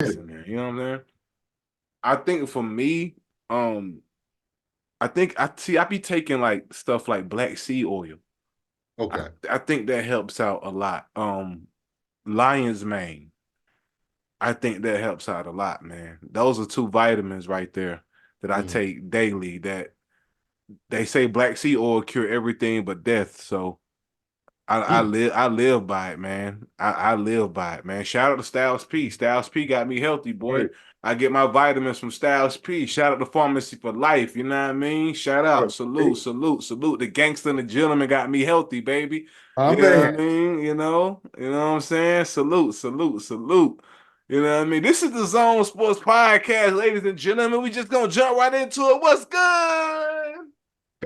listen, man. You know what I'm saying? I think for me, I think I be taking like stuff like black seed oil. I Okay. I think that helps out a lot. Lion's mane. I think that helps out a lot, man. Those are two vitamins right there that I Mhm. take daily. That they say black seed oil cure everything but death. So Mm. I live by it, man. I live by it, man. Shout out to Styles P. Styles P got me healthy, boy. Hey, I get my vitamins from Styles P. Shout out to Pharmacy for Life. You know what I mean? Shout out. Salute, hey, salute, salute. The gangster and the gentleman got me healthy, baby. my You know what I man. mean? You know what I'm saying? Salute, salute, salute. You know what I mean? This is the Zone Sports Podcast, ladies and gentlemen. We just gonna jump right into it. What's good?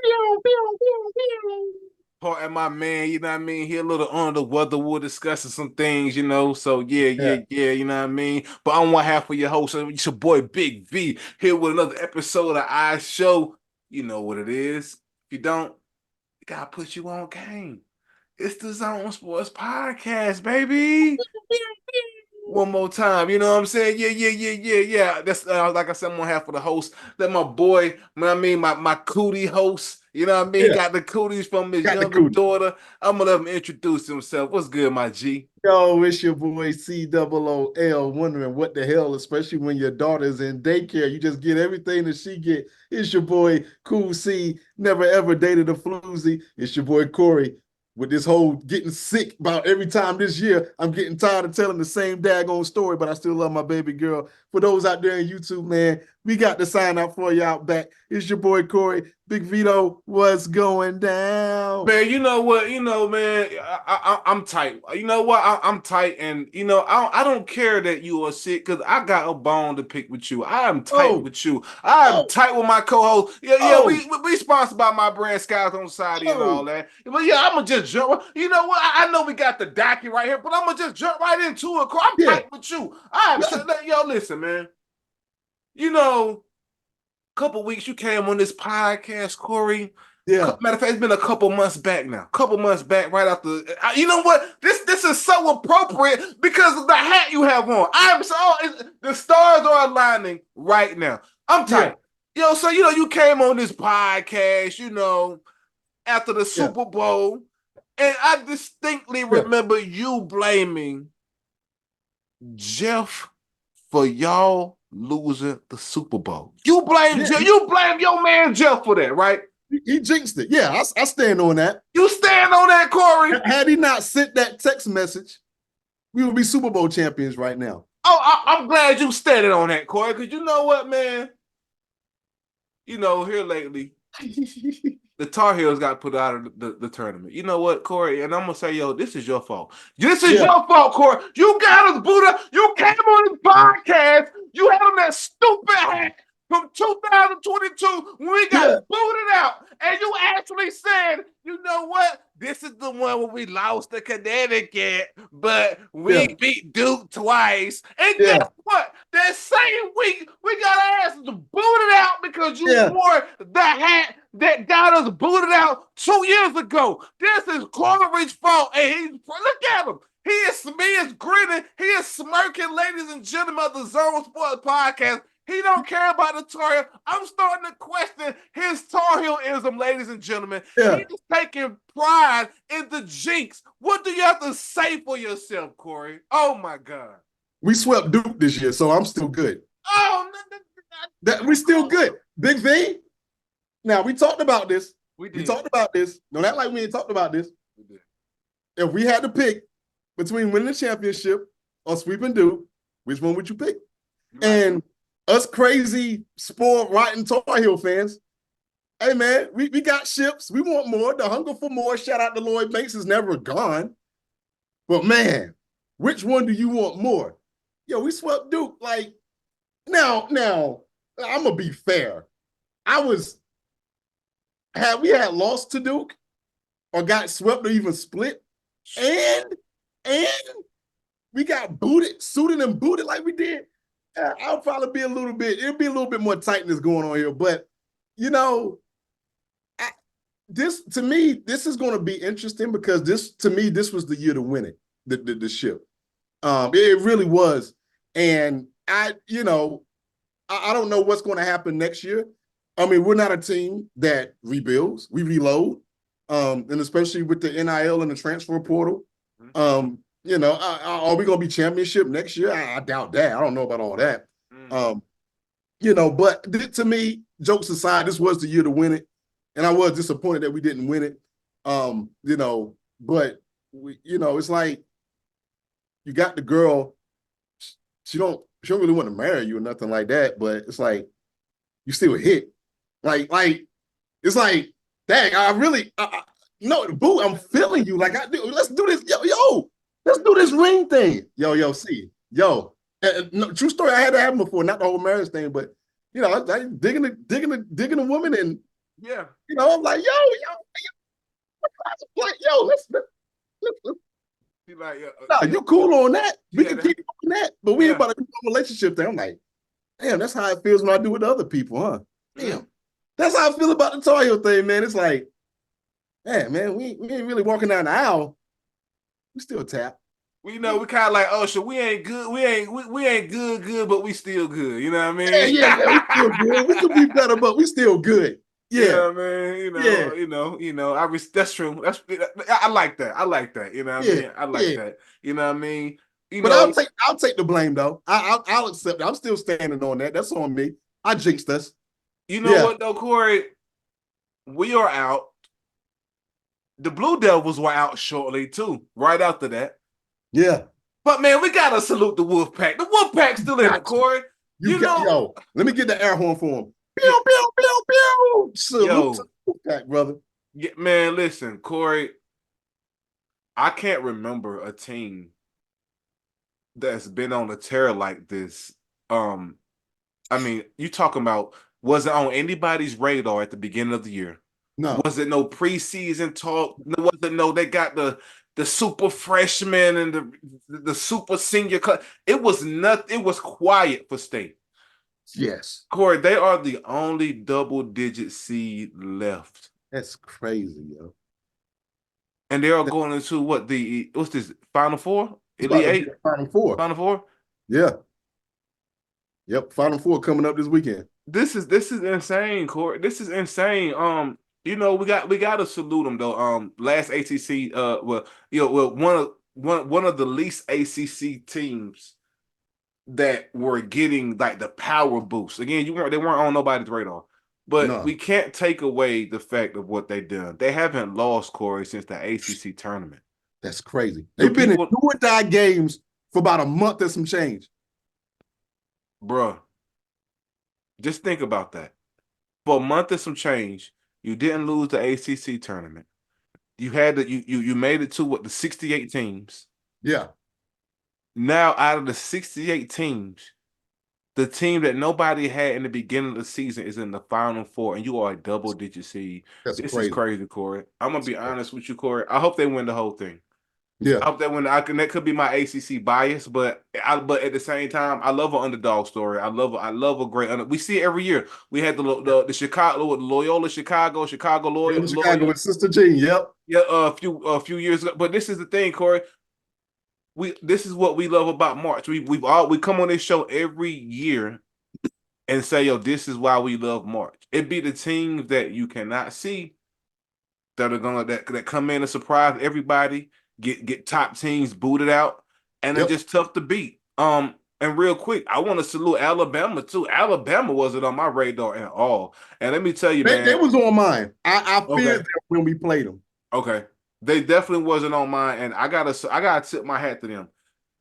Pew, pew, pew, pew. Part of my man, you know what I mean? He a little under the weather. We're discussing some things, you know. So Yeah. yeah, you know what I mean? But I'm one half of your host. It's your boy Big V here with another episode of I Show. You know what it is. If you don't, you gotta put you on game. It's the Zone Sports Podcast, baby. One more time, you know what I'm saying? Yeah. That's like I said, I'm on half of the host. That my boy, you know what I mean, my cootie host. You know what I mean? He Yeah. got the cooties from his Got the younger cootie. daughter. I'm gonna let him introduce himself. What's good, my G? Yo, it's your boy COOL wondering what the hell, especially when your daughter's in daycare. You just get everything that she get. It's your boy Cool C, never ever dated a floozy. It's your boy Corey. With this whole getting sick about every time this year, I'm getting tired of telling the same daggone story, but I still love my baby girl. For those out there in YouTube, man, we got the sign out for you out back. It's your boy Corey. Big Vito, what's going down? Man, you know what? You know, man, I'm tight. You know what? I'm tight, and you know, I don't care that you are sick because I got a bone to pick with you. I am tight Oh, with you. I am oh, tight with my co-host. Yeah. oh, We sponsored by my brand Skyzone.Society and all oh. that. But yeah, I'm gonna just jump. You know what? I know we got the docket right here, but I'm gonna just jump right into it. I'm Yeah, tight with you. I am. yeah, Yo, listen, man. You know, a couple weeks you came on this podcast, Corey. yeah. Matter of fact, it's been a couple months back now. Couple months back, right after. You know what? This is so appropriate because of the hat you have on. I'm so the stars are aligning right now. I'm Yeah, tight. Yo, so you know you came on this podcast, you know, after the yeah, Super Bowl, and I distinctly yeah. remember you blaming Jeff for y'all losing the Super Bowl. You blame Yeah, Jeff. You blame your man Jeff for that, right? he jinxed it. Yeah, I stand on that. You stand on that, Corey. Had he not sent that text message, we would be Super Bowl champions right now. Oh, I'm glad you standing on that, Corey, because you know what, man? You know, here lately, the Tar Heels got put out of the tournament. You know what, Corey? And I'm gonna say, yo, this is your fault. This is Yeah, your fault, Corey. You got us booed up. You came on this podcast. You had on that stupid hat from 2022 when we got yeah, booted out, and you actually said, you know what? This is the one where we lost to Connecticut, but we yeah, beat Duke twice. And guess yeah, what? That same week, we got our asses booted out because you yeah, wore the hat that got us booted out 2 years ago. This is Coleridge's fault. And he's look at him. He is grinning. He is smirking, ladies and gentlemen of the Zone Sports Podcast. He don't care about the Tar Heel. I'm starting to question his Tar Heelism, ladies and gentlemen. yeah. He's taking pride in the jinx. What do you have to say for yourself, Corey? Oh my God. We swept Duke this year, so I'm still good. Oh, no, no, That we still good. Big V. Now we talked about this. we We did. talked about this. Don't act like we ain't talked about this. We did. If we had to pick between winning the championship or sweeping Duke, which one would you pick? You're right. And us crazy, spoiled, rotten Tar Heel fans, hey man, we got ships. We want more. The hunger for more. Shout out to Lloyd Banks is never gone. But man, which one do you want more? Yo, we swept Duke. Like now, I'm gonna be fair. I was had we had lost to Duke or got swept or even split, and and we got booted, suited and booted like we did. I'll probably be a little bit. It'll be a little bit more tightness going on here, but you know, I, this to me, this is going to be interesting because this to me, this was the year to win it. The ship, it really was, and I don't know what's going to happen next year. I mean, we're not a team that rebuilds; we reload, and especially with the NIL and the transfer portal. Are we going to be championship next year? I doubt that. I don't know about all that. Um, but to me, jokes aside, this was the year to win it, and I was disappointed that we didn't win it. But it's like you got the girl. She don't really want to marry you or nothing like that, but it's like you still hit. Like it's like, dang, no, boo, I'm feeling you. Like I do. Let's do this. Yo, let's do this ring thing. Yo, see. Yo. No, true story, I had to happen before, not the whole marriage thing, but I digging the woman, and yeah, I'm like, let's like, nah, you cool on that. We can keep doing that, but we ain't yeah. about to do a relationship thing. I'm like, damn, that's how it feels when I do it to other people, huh? Damn. That's how I feel about the Tar Heel thing, man. It's like, man, we ain't really walking down the aisle. We still tap. We kind of like, oh, so we ain't good. We ain't good, but we still good. You know what I mean? Yeah, we still good. We could be better, but we still good. Yeah. You know what I mean? That's true. I like that. I like that. You know what I mean? I like that. You know what I mean? But I'll take the blame though. I'll accept it. I'm still standing on that. That's on me. I jinxed us. You know what though, Corey? We are out. The Blue Devils were out shortly too, right after that. Yeah. But man, we gotta salute the Wolfpack. The Wolfpack's still in it, Corey. Yo, let me get the air horn for him. Pew, pew, pew, pew. Salute to the Wolfpack, brother. Yeah, man, listen, Corey. I can't remember a team that's been on a tear like this. I mean, you talking about, was it on anybody's radar at the beginning of the year? No. Was it no preseason talk? They got the super freshman and the super senior class. It was nothing. It was quiet for state. Yes. Corey, they are the only double-digit seed left. That's crazy, yo. And they are going into what's this, Final Four? Elite Eight? Final Four. Final Four? Yeah. Yep, Final Four coming up this weekend. This is insane, Corey. This is insane. We got to salute them though. Last ACC, one of the least ACC teams that were getting like the power boost. Again, they weren't on nobody's radar. But we can't take away the fact of what they done. They haven't lost, Corey, since the ACC tournament. That's crazy. They've been in do or die games for about a month and some change. Bruh, just think about that. For a month and some change, you didn't lose the ACC tournament. You made it to the 68 teams. Yeah. Now, out of the 68 teams, the team that nobody had in the beginning of the season is in the Final Four, and you are a double-digit seed. This is crazy, Corey. I'm gonna be honest with you, Corey. I hope they win the whole thing. Yeah, I hope they win. That could be my ACC bias, but at the same time, I love an underdog story. I love a great we see it every year. We had the Chicago Loyola Chicago Loyola Chicago with Sister Jean. Yep. Yeah, a few years ago. But this is the thing, Corey. This is what we love about March. We come on this show every year and say, yo, this is why we love March. It be the teams that you cannot see that are gonna that come in and surprise everybody, get top teams booted out, and they're just tough to beat. And real quick, I want to salute Alabama too. Alabama wasn't on my radar at all. And let me tell you, man, they was on mine. I feared them when we played them. Okay. They definitely wasn't on mine, and I gotta tip my hat to them.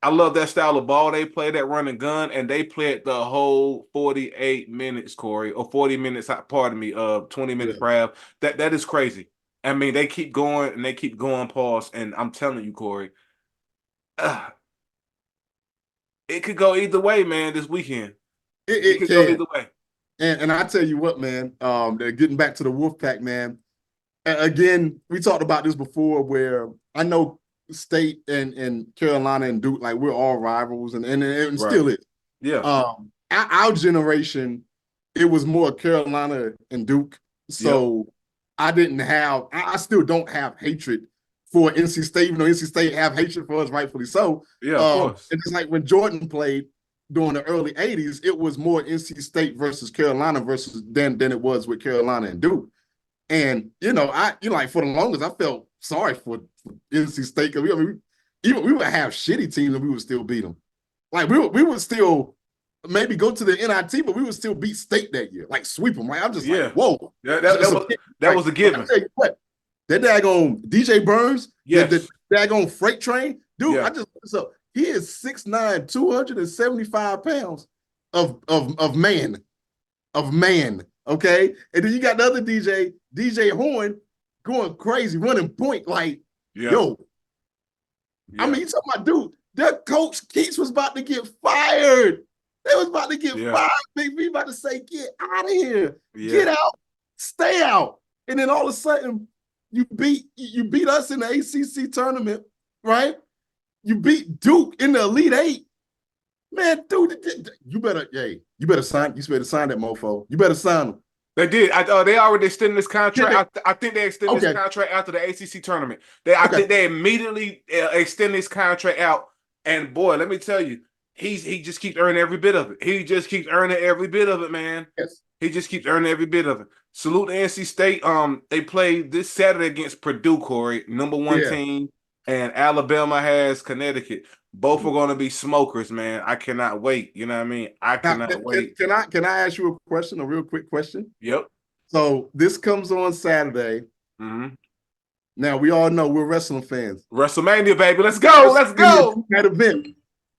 I love that style of ball they play, that run and gun, and they played the whole 48 minutes, Corey, or 40 minutes, pardon me, 20 minutes, Brad. That is crazy. I mean, they keep going and they keep going, pause, and I'm telling you, Corey, it could go either way, man, this weekend. It could go either way. And I tell you what, man, they're getting back to the Wolfpack, man. Again, we talked about this before, where I know State and Carolina and Duke, like, we're all rivals, and still is. Yeah. Our generation, it was more Carolina and Duke. So I still don't have hatred for NC State, even though NC State have hatred for us, rightfully so. Yeah, of course. And it's like when Jordan played, during the early 80s, it was more NC State versus Carolina versus than it was with Carolina and Duke. And like for the longest, I felt sorry for NC State because we would have shitty teams and we would still beat them. Like we would still maybe go to the NIT, but we would still beat State that year, like sweep them. Like I'm just like, whoa, that was a given. I tell you what, that daggone DJ Burns, yes, the daggone freight train, dude. Yeah. I just looked this up. He is 6'9", 275 pounds of man. Okay, and then you got the other DJ Horn, going crazy, running point. Like, yo, I mean, you talking about, dude, their coach Keats was about to get fired. They was about to get fired. Big B about to say, get out of here. Get out. Stay out. And then all of a sudden, you beat us in the ACC tournament, right? You beat Duke in the Elite Eight. Man, dude, you better sign that mofo. You better sign him. They did. They already extended this contract. I think they extended this contract after the ACC tournament. I think they immediately extended his contract out. And boy, let me tell you, he just keeps earning every bit of it. He just keeps earning every bit of it, man. Yes. He just keeps earning every bit of it. Salute to NC State. They play this Saturday against Purdue, Corey, number 1 team, and Alabama has Connecticut. Both are going to be smokers, man. I cannot wait. You know what I mean? I cannot wait. Can I ask you a question, a real quick question? Yep. So this comes on Saturday. Mm-hmm. Now, we all know we're wrestling fans. WrestleMania, baby. Let's go. Let's go. That event.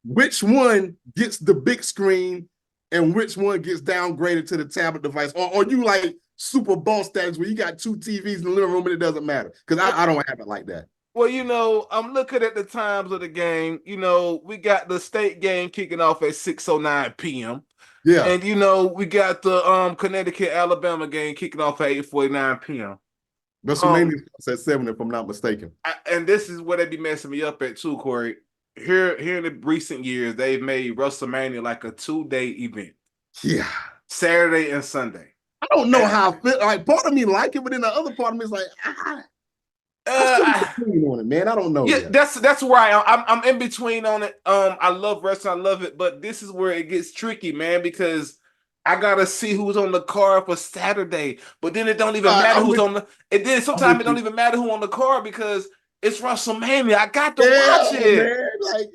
Which one gets the big screen and which one gets downgraded to the tablet device? Or you like Super Bowl status where you got 2 TVs in the living room and it doesn't matter? Because I don't have it like that. Well, I'm looking at the times of the game. We got the state game kicking off at 6:09 p.m. Yeah. And, we got the Connecticut-Alabama game kicking off at 8:49 p.m. WrestleMania starts at 7, if I'm not mistaken. And this is where they be messing me up at too, Corey. Here in the recent years, they've made WrestleMania like a 2-day event. Yeah. Saturday and Sunday. I don't know how I feel. Like, part of me like it, but then the other part of me is like, on it, man. I don't know. Yeah, that's where I'm in between on it. I love wrestling, I love it, but this is where it gets tricky, man, because I gotta see who's on the card for Saturday. But then it don't even matter who's on the. And then sometimes it don't even matter who on the card because it's WrestleMania. I got to watch it.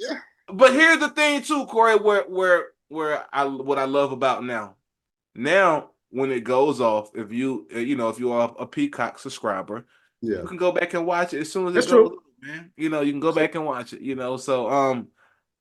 Man. But here's the thing too, Corey, where what I love about now. Now when it goes off, if you are a Peacock subscriber. Yeah. You can go back and watch it as soon as it goes, man. You can go back and watch it, So I'm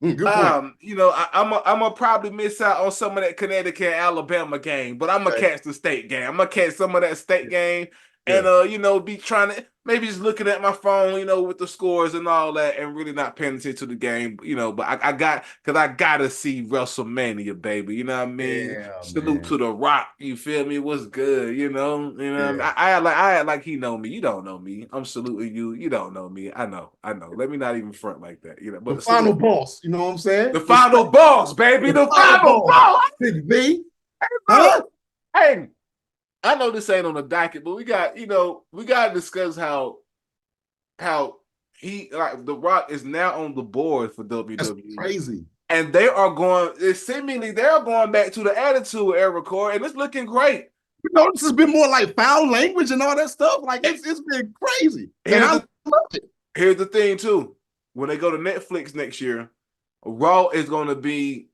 gonna probably miss out on some of that Connecticut Alabama game, but I'm gonna catch the state game. I'm gonna catch some of that state game and be trying to maybe just looking at my phone, with the scores and all that, and really not paying attention to the game, But I gotta see WrestleMania, baby. You know what I mean? Yeah, salute to The Rock. You feel me? What's good? You know. Yeah. I act like he know me. You don't know me. I'm saluting you. You don't know me. I know. Let me not even front like that. But the final boss. You know what I'm saying? The final boss, baby. The final boss. Big B. Hey. I know this ain't on the docket, but we got to discuss how he The Rock is now on the board for WWE. That's crazy. And they're going back to the Attitude Era, Corey, and it's looking great. This has been more like foul language and all that stuff. Like it's been crazy. And I love it. Here's the thing too. When they go to Netflix next year, Raw is going to be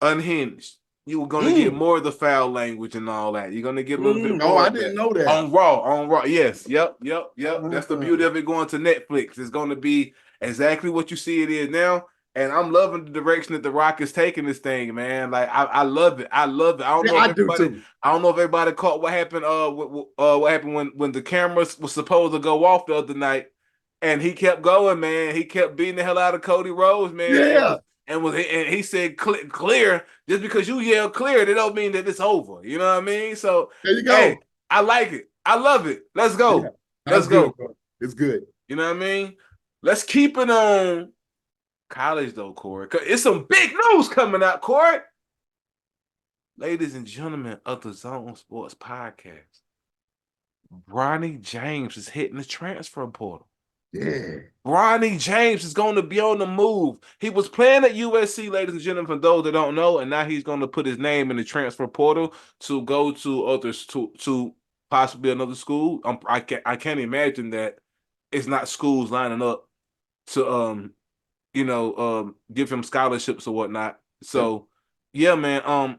unhinged. You're going to get more of the foul language and all that. You're going to get a little bit more. Oh, I didn't know that. On Raw. Yes. Yep. That's the beauty of it going to Netflix. It's going to be exactly what you see it is now. And I'm loving the direction that The Rock is taking this thing, man. Like, I love it. I love it. I don't know if everybody caught what happened what happened when the cameras was supposed to go off the other night. And he kept going, man. He kept beating the hell out of Cody Rhodes, man. Yeah. And he said clear. Just because you yell clear, that don't mean that it's over. You know what I mean? So there you go. Hey, I like it. I love it. Let's go. Yeah, Let's go. Good, it's good. You know what I mean? Let's keep it on college though, Corey. It's some big news coming out, Corey. Ladies and gentlemen of the Zone Sports Podcast, Bronny James is hitting the transfer portal. Yeah. Bronny James is going to be on the move. He was playing at USC, ladies and gentlemen, for those that don't know, and now he's going to put his name in the transfer portal to go to others to possibly another school. I can't imagine that it's not schools lining up to give him scholarships or whatnot. Yep. So yeah, man.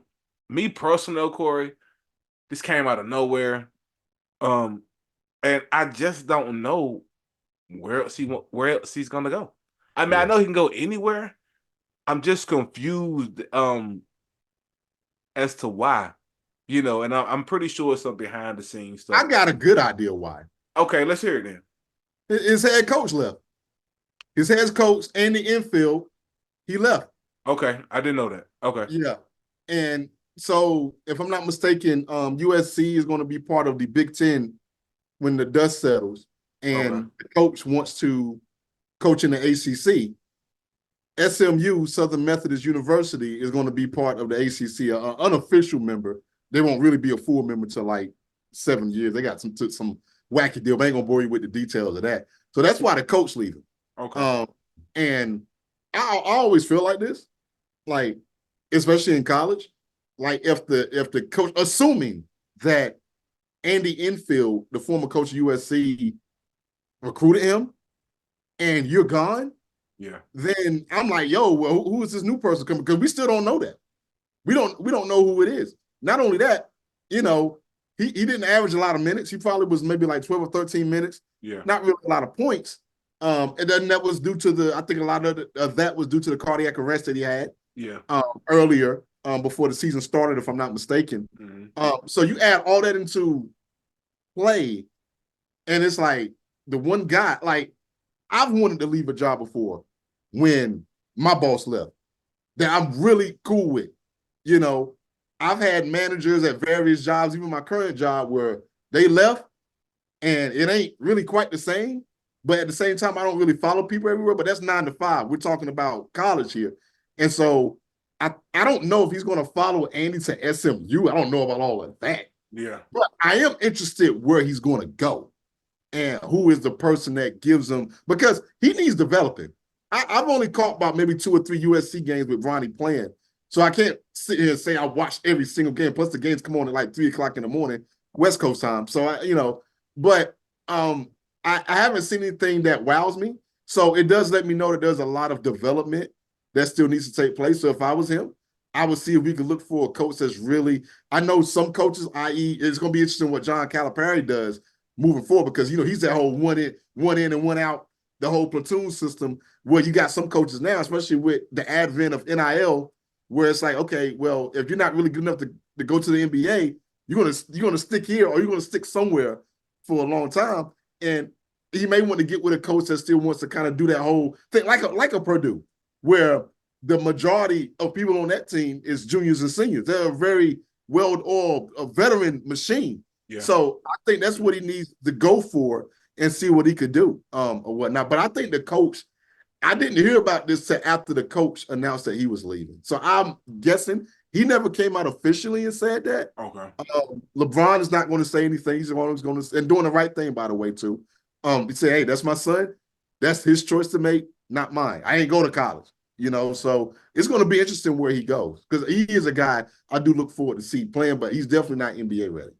Me personally, Corey, this came out of nowhere. Um, and I just don't know where else he's gonna go. I mean, I Yeah. know he can go anywhere. I'm just confused as to why, and I'm pretty sure it's some behind the scenes I stuff. got a good idea why. Okay, let's hear it then. His head coach left. His head coach, Andy Enfield, he left. Okay, I didn't know that. Okay, Yeah. And so, if I'm not mistaken, USC is going to be part of the Big Ten when the dust settles, okay, and the coach wants to coach in the ACC. SMU, Southern Methodist University, is going to be part of the ACC, an unofficial member. They won't really be a full member until like 7 years. They got some wacky deal. I ain't gonna bore you with the details of that. So that's why the coach leaving. okay. And I always feel like this, like especially in college, like if the coach, assuming that Andy Enfield, the former coach of USC, recruited him, and you're gone, Yeah, then I'm like, yo, well, who is this new person coming? Because we still don't know that. We don't know who it is. Not only that, you know, he didn't average a lot of minutes. He probably was maybe like 12 or 13 minutes. yeah, Not really a lot of points. And then that was due to I think a lot of that was due to the cardiac arrest that he had yeah. earlier before the season started, if I'm not mistaken. Mm-hmm. So you add all that into play, and it's like the one guy, like I've wanted to leave a job before when my boss left that I'm really cool with. You know, I've had managers at various jobs, even my current job, where they left and it ain't really quite the same. But at the same time, I don't really follow people everywhere. But that's 9 to 5. We're talking about college here. And so I don't know if he's going to follow Andy to SMU. I don't know about all of that. Yeah, But I am interested where he's going to go and who is the person that gives him, because he needs developing. I've only caught about maybe 2 or 3 USC games with Ronnie playing. So I can't sit here and say I watched every single game. Plus the games come on at like 3 o'clock in the morning, West Coast time. So but I haven't seen anything that wows me. So it does let me know that there's a lot of development that still needs to take place. So if I was him, I would see if we could look for a coach that's really, I know some coaches, i.e., it's going to be interesting what John Calipari does moving forward, because he's that whole one in and one out, the whole platoon system, where you got some coaches now, especially with the advent of NIL, where it's like, okay, well, if you're not really good enough to go to the NBA, you're gonna stick here or you're gonna stick somewhere for a long time. And he may want to get with a coach that still wants to kind of do that whole thing, like a Purdue, where the majority of people on that team is juniors and seniors. They're a very well-oiled, a veteran machine. yeah. So I think that's what he needs to go for and see what he could do or whatnot. But I think the coach, I didn't hear about this till after the coach announced that he was leaving. So I'm guessing he never came out officially and said that. Okay. LeBron is not going to say anything. He's always going to, and doing the right thing, by the way, too. He say, hey, that's my son. That's his choice to make, not mine. I ain't going to college. So it's going to be interesting where he goes, because he is a guy I do look forward to see playing, but he's definitely not NBA ready.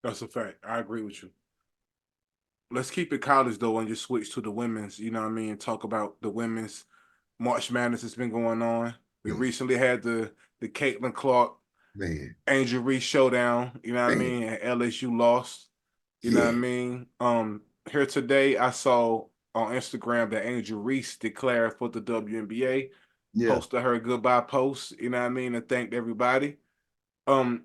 That's a fact. I agree with you. Let's keep it college though, and just switch to the women's. You know what I mean? Talk about the women's March Madness that's been going on. We recently had the Caitlin Clark Man, Angel Reese showdown. You know what I man, mean? And LSU lost. You know what I yeah, mean? Here today I saw on Instagram that Angel Reese declared for the WNBA, yeah, posted her goodbye post. You know what I mean? And thanked everybody. Um,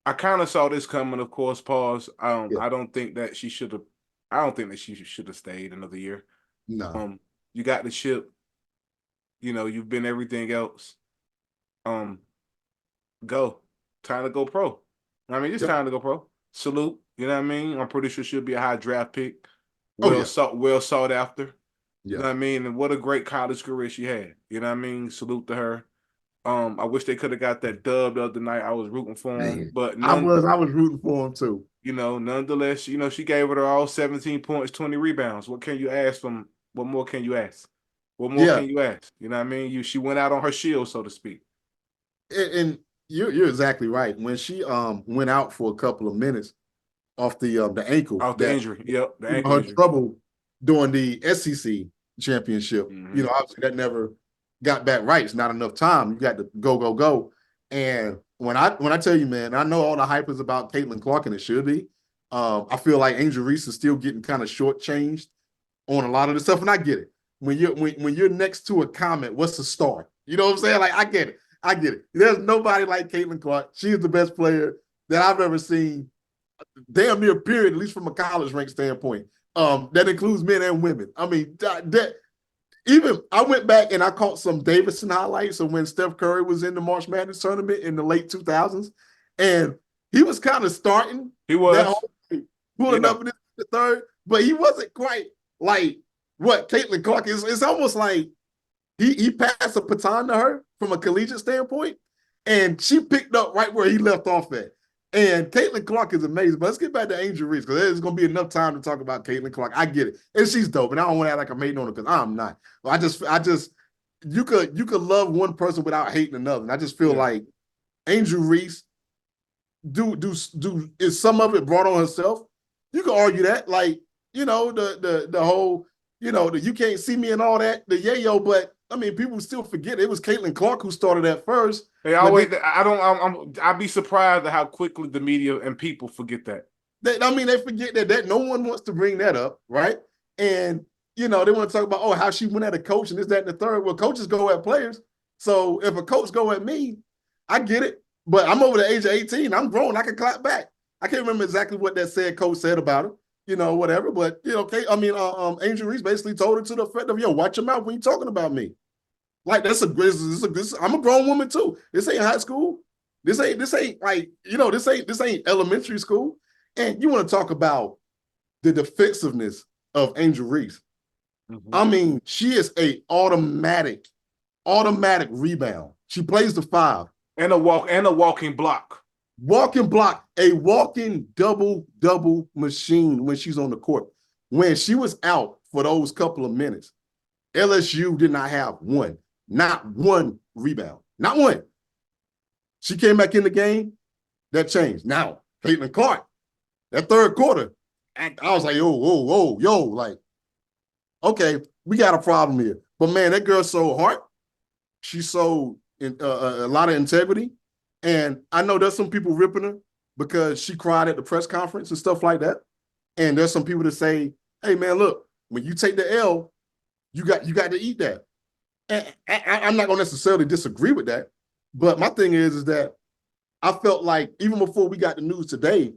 I kind of saw this coming, of course. Pause. yeah. I don't think that she should have. I don't think that she should have stayed another year. No, You got the ship. You've been everything else. Um, go. Time to go pro. I mean, it's yep, time to go pro. Salute. You know what I mean? I'm pretty sure she'll be a high draft pick. oh Well yeah, sought, well sought after. You yeah, know what I mean? And what a great college career she had. You know what I mean? Salute to her. I wish they could have got that dub the other night. I was rooting for them, man. but I none. was rooting for him too. Nonetheless, she gave it her all 17 points, 20 rebounds. What can you ask from what more can you ask? What more Yeah, can you ask? You know what I mean? She went out on her shield, so to speak. and you're exactly right. When she went out for a couple of minutes off the ankle, Off the that injury. Yep, the ankle her injury. trouble during the SEC championship, Mm-hmm. obviously that never got back right. It's not enough time. You got to go. And when I tell you, man, I know all the hype is about Caitlin Clark, and it should be. I feel like Angel Reese is still getting kind of shortchanged on a lot of the stuff, and I get it. When you're next to a comment, what's the star? You know what I'm saying? Like, I get it. I get it. There's nobody like Caitlin Clark. She is the best player that I've ever seen, damn near period, at least from a college rank standpoint. That includes men and women. I mean, even I went back and I caught some Davidson highlights of when Steph Curry was in the March Madness tournament in the late 2000s, and he was kind of starting He that was. whole thing, pulling Yeah. up in the third, but he wasn't quite like what Caitlin Clark is. It's almost like he passed a baton to her from a collegiate standpoint, and she picked up right where he left off at. And Caitlin Clark is amazing. But let's get back to Angel Reese, because there's going to be enough time to talk about Caitlin Clark. I get it, and she's dope. And I don't want to act like I'm hating on her, because I'm not. I just, you could love one person without hating another. And I just feel like Angel Reese is some of it brought on herself. You could argue that, like, the whole, the you can't see me and all that, the yayo, but I mean, people still forget it was Caitlin Clark who started that first. They always. I'd be surprised at how quickly the media and people forget that. They forget that no one wants to bring that up, right? And they want to talk about how she went at a coach and this, that, and the third. Well, coaches go at players. So if a coach go at me, I get it. But I'm over the age of 18. I'm grown. I can clap back. I can't remember exactly what that said coach said about it, whatever. But okay. I mean, Angel Reese basically told her to the effect of, "Yo, watch your mouth when you're talking about me." Like, I'm a grown woman too. This ain't high school. This ain't like, this ain't elementary school. And you want to talk about the defensiveness of Angel Reese. Mm-hmm. I mean, she is a automatic rebound. She plays the 5. And a walking block. Walking block, a walking double machine when she's on the court. When she was out for those couple of minutes, LSU did not have not one rebound. Not one. She came back in the game, that changed. Now, Caitlin Clark, that third quarter, I was like, yo, like, okay, we got a problem here. But man, that girl so hard. She showed a lot of integrity. And I know there's some people ripping her because she cried at the press conference and stuff like that. And there's some people that say, hey man, look, when you take the L, you got to eat that. And I'm not going to necessarily disagree with that. But my thing is that I felt like even before we got the news today,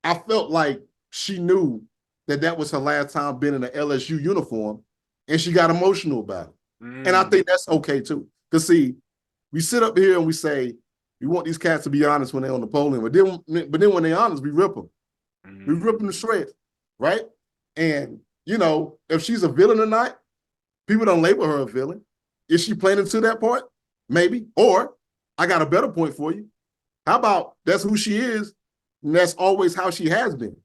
I felt like she knew that was her last time being in an LSU uniform, and she got emotional about it. And I think that's okay too. Because see, we sit up here and we say, we want these cats to be honest when they're on the podium, but then when they're honest, we rip them. We rip them to shreds, right? And, if she's a villain or not, people don't label her a villain. Is she playing into that part? Maybe. Or I got a better point for you. How about that's who she is, and that's always how she has been.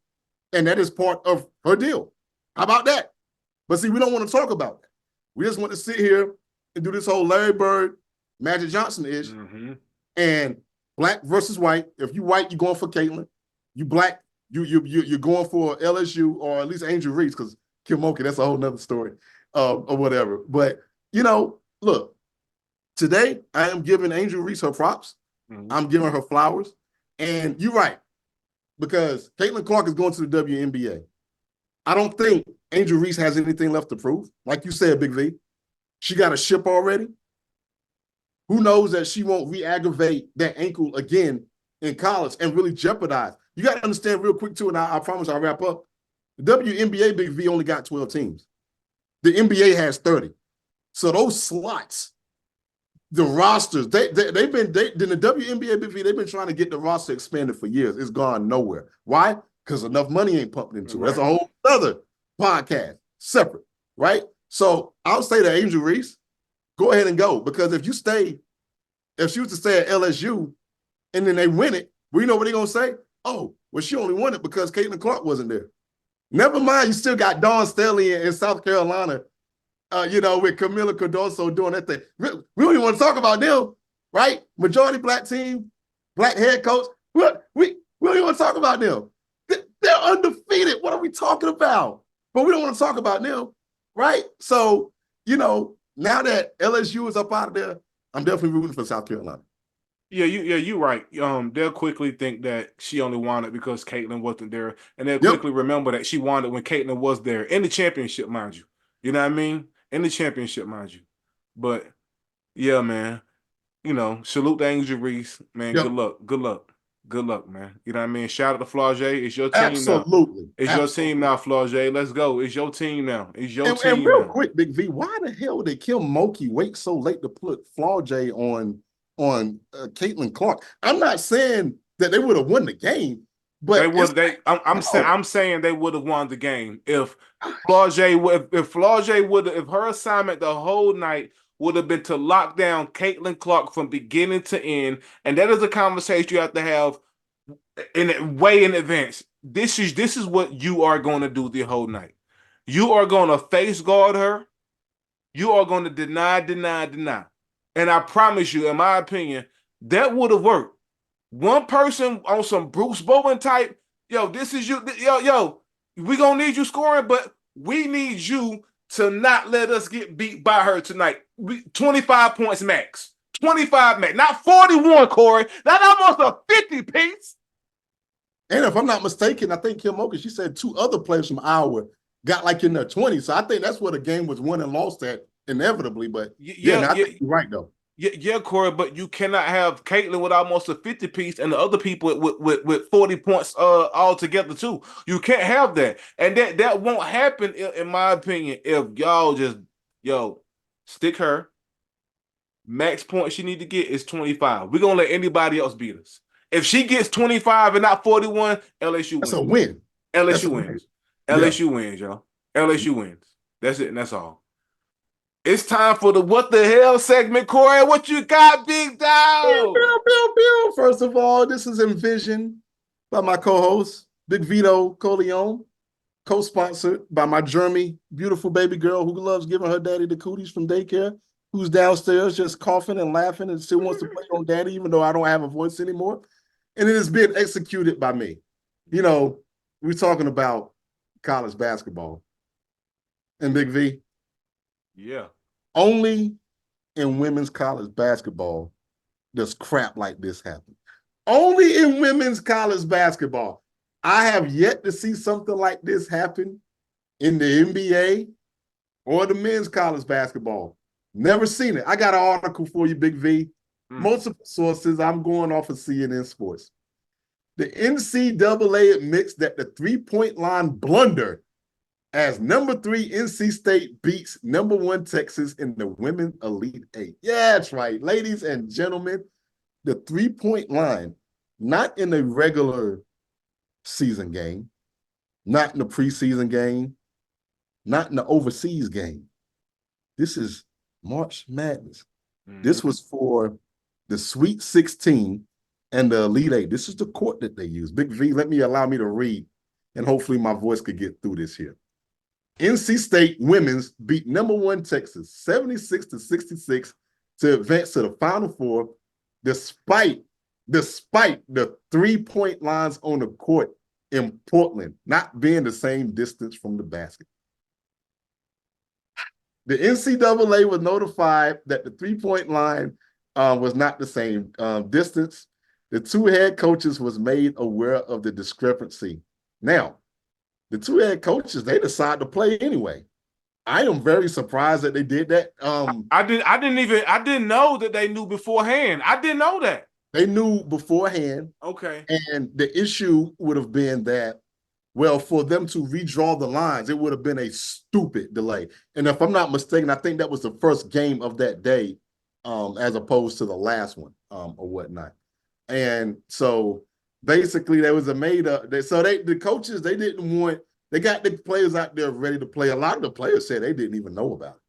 And that is part of her deal. How about that? But see, we don't want to talk about that. We just want to sit here and do this whole Larry Bird, Magic Johnson-ish, and black versus white. If you white, you're going for Caitlin. You black, you're going for LSU or at least Angel Reese, because Kim Mulkey, that's a whole nother story, or whatever. But, look, today I am giving Angel Reese her props. I'm giving her flowers. And you're right, because Caitlin Clark is going to the WNBA. I don't think Angel Reese has anything left to prove. Like you said, Big V, she got a ship already. Who knows that she won't re-aggravate that ankle again in college and really jeopardize. You got to understand real quick, too, and I promise I'll wrap up. The WNBA, Big V, only got 12 teams. The NBA has 30. So those slots, the rosters, they've been in the WNBA, Big V, they've been trying to get the roster expanded for years. It's gone nowhere. Why? Because enough money ain't pumped into it. That's a whole other podcast, separate, right? So I'll say to Angel Reese, go ahead and go. Because if she was to stay at LSU and then they win it, we know what they're going to say? Oh, Well, she only won it because Caitlin Clark wasn't there. Never mind, you still got Dawn Staley in South Carolina, with Camila Cardoso doing that thing. We don't even want to talk about them, right? Majority black team, black head coach. We don't even want to talk about them. They're undefeated. What are we talking about? But we don't want to talk about them, right? So, now that LSU is up out of there, I'm definitely rooting for South Carolina. You're right. They'll quickly think that she only won it because Caitlin wasn't there, and they'll quickly remember that she won it when Caitlin was there in the championship, mind you. You know what I mean? In the championship, mind you. But yeah, man. Salute to Angel Reese, man. Yep. Good luck, man. You know what I mean? Shout out to Flau'jae. It's your team Absolutely. now. It's your team now, Flau'jae. Let's go. It's your team now. It's your team and real now. quick, Big V, why the hell did Kim Mulkey wait so late to put Flau'jae on Caitlin Clark? I'm not saying that they would have won the game, but I'm saying they would have won the game if Flau'jae would have, if her assignment the whole night would have been to lock down Caitlin Clark from beginning to end, and that is a conversation you have to have way in advance. This is what you are going to do the whole night. You are going to face guard her. You are going to deny. And I promise you, in my opinion, that would have worked. One person on some Bruce Bowen type, this is you. We going to need you scoring, but we need you to not let us get beat by her tonight. 25 points max. 25 max. Not 41, Corey. That's almost a 50 piece. And if I'm not mistaken, I think Kim Mulkey, she said 2 other players from Iowa got like in their 20s. So I think that's where the game was won and lost at inevitably. But I think you're right, though. Yeah, Corey, but you cannot have Caitlin with almost a 50 piece and the other people with 40 points all together too. You can't have that. And that won't happen, in my opinion, if y'all just, stick her. Max point she need to get is 25. We're going to let anybody else beat us. If she gets 25 and not 41, LSU wins. That's a win. LSU wins. LSU wins, y'all. LSU wins. That's it, and that's all. It's time for the What the Hell segment, Corey. What you got, big dog? First of all, this is Envision by my co-host, Big Vito Coleon, co-sponsored by my Jeremy, beautiful baby girl who loves giving her daddy the cooties from daycare, who's downstairs just coughing and laughing and still wants to play on daddy, even though I don't have a voice anymore. And it has been executed by me. We're talking about college basketball. And Big V. Yeah. Only in women's college basketball does crap like this happen. Only in women's college basketball. I have yet to see something like this happen in the NBA or the men's college basketball. Never seen it. I got an article for you, Big V. Multiple sources. I'm going off of CNN Sports. The NCAA admits that the three-point line blunder as number 3 NC State beats number 1 Texas in the Women's Elite Eight. Yeah, that's right. Ladies and gentlemen, the three-point line, not in a regular season game, not in the preseason game, not in the overseas game. This is March Madness. This was for the Sweet 16 and the Elite Eight. This is the court that they use. Big V, allow me to read, and hopefully my voice could get through this here. NC State women's beat number 1 Texas 76-66 to advance to the Final Four, despite the three-point lines on the court in Portland not being the same distance from the basket. The NCAA was notified that the three-point line was not the same distance. The 2 head coaches was made aware of the discrepancy. Now, the 2 head coaches, they decided to play anyway. I am very surprised that they did that. I didn't know that they knew beforehand. I didn't know that. They knew beforehand. Okay. And the issue would have been that, well, for them to redraw the lines, it would have been a stupid delay. And if I'm not mistaken, I think that was the first game of that day, as opposed to the last one, or whatnot. And so basically there was a the coaches, they got the players out there ready to play. A lot of the players said they didn't even know about it.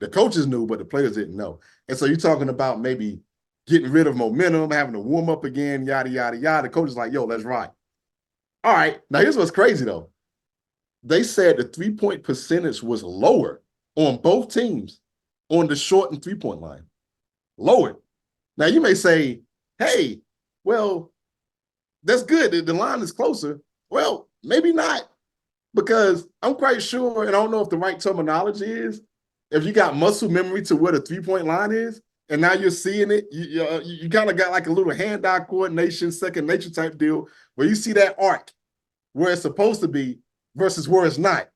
The coaches knew, but the players didn't know. And so you're talking about maybe getting rid of momentum, having to warm up again, yada, yada, yada. The coach is like, yo, let's ride. All right. Now here's what's crazy though. They said the 3-point percentage was lower on both teams on the short and 3-point line. Lowered. Now you may say, hey, well, that's good. The line is closer. Well, maybe not, because I'm quite sure, and I don't know if the right terminology is, if you got muscle memory to where the 3-point line is, and now you're seeing it, you kind of got like a little hand-eye coordination, second nature type deal, where you see that arc where it's supposed to be versus where it's not.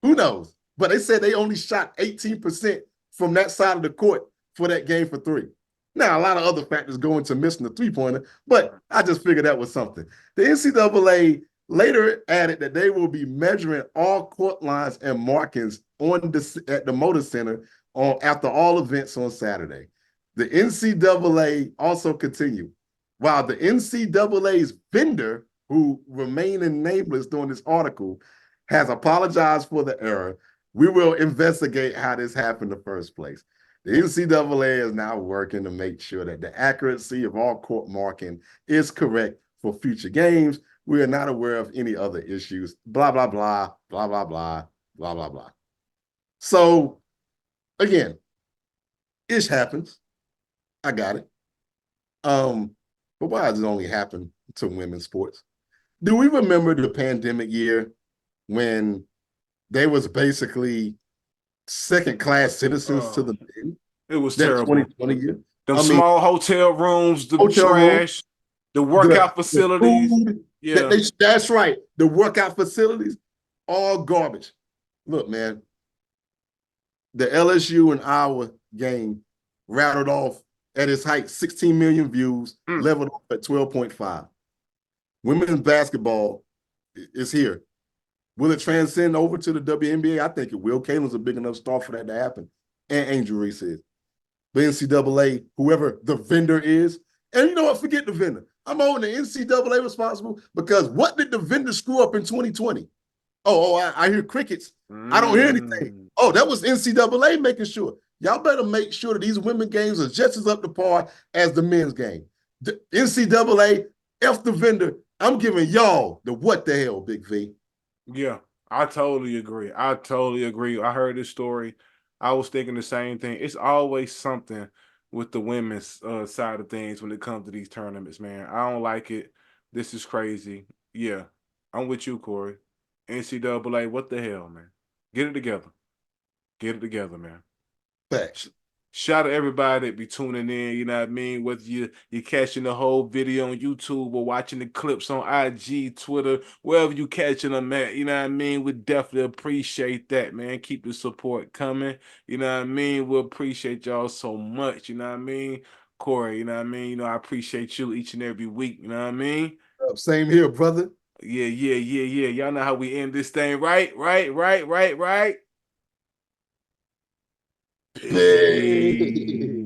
Who knows? But they said they only shot 18% from that side of the court for that game for three. Now, a lot of other factors go into missing the three-pointer, but I just figured that was something. The NCAA later added that they will be measuring all court lines and markings at the Motor Center after all events on Saturday. The NCAA also continued. While the NCAA's vendor, who remain nameless during this article, has apologized for the error, we will investigate how this happened in the first place. The NCAA is now working to make sure that the accuracy of all court marking is correct for future games. We are not aware of any other issues. Blah, blah, blah, blah, blah, blah, blah, blah, blah. So, again, ish happens. I got it. But why does it only happen to women's sports? Do we remember the pandemic year when they was basically second-class citizens to the men? It was That terrible. 2020 year. Them small hotel rooms, the trash, the workout facilities. The food, yeah, that's right. The workout facilities, all garbage. Look, man, the LSU and Iowa game rattled off at its height 16 million views, leveled off at 12.5. Women's basketball is here. Will it transcend over to the WNBA? I think it will. Caitlin's a big enough star for that to happen. And Angel Reese is. The NCAA, whoever the vendor is. And you know what? Forget the vendor. I'm holding the NCAA responsible, because what did the vendor screw up in 2020? I hear crickets. I don't hear anything. Oh, that was NCAA making sure. Y'all better make sure that these women games are just as up to par as the men's game. The NCAA, F the vendor. I'm giving y'all the what the hell, Big V. Yeah, I totally agree. I heard this story. I was thinking the same thing. It's always something with the women's side of things when it comes to these tournaments, man. I don't like it. This is crazy. Yeah, I'm with you, Corey. NCAA, what the hell, man? Get it together. Get it together, man. Facts. Shout out to everybody that be tuning in, you know what I mean? Whether you're catching the whole video on YouTube or watching the clips on IG, Twitter, wherever you catching them at, you know what I mean? We definitely appreciate that, man. Keep the support coming. You know what I mean? We appreciate y'all so much, you know what I mean? Corey, you know what I mean? You know, I appreciate you each and every week, you know what I mean? Same here, brother. Yeah. Y'all know how we end this thing, right? Peace.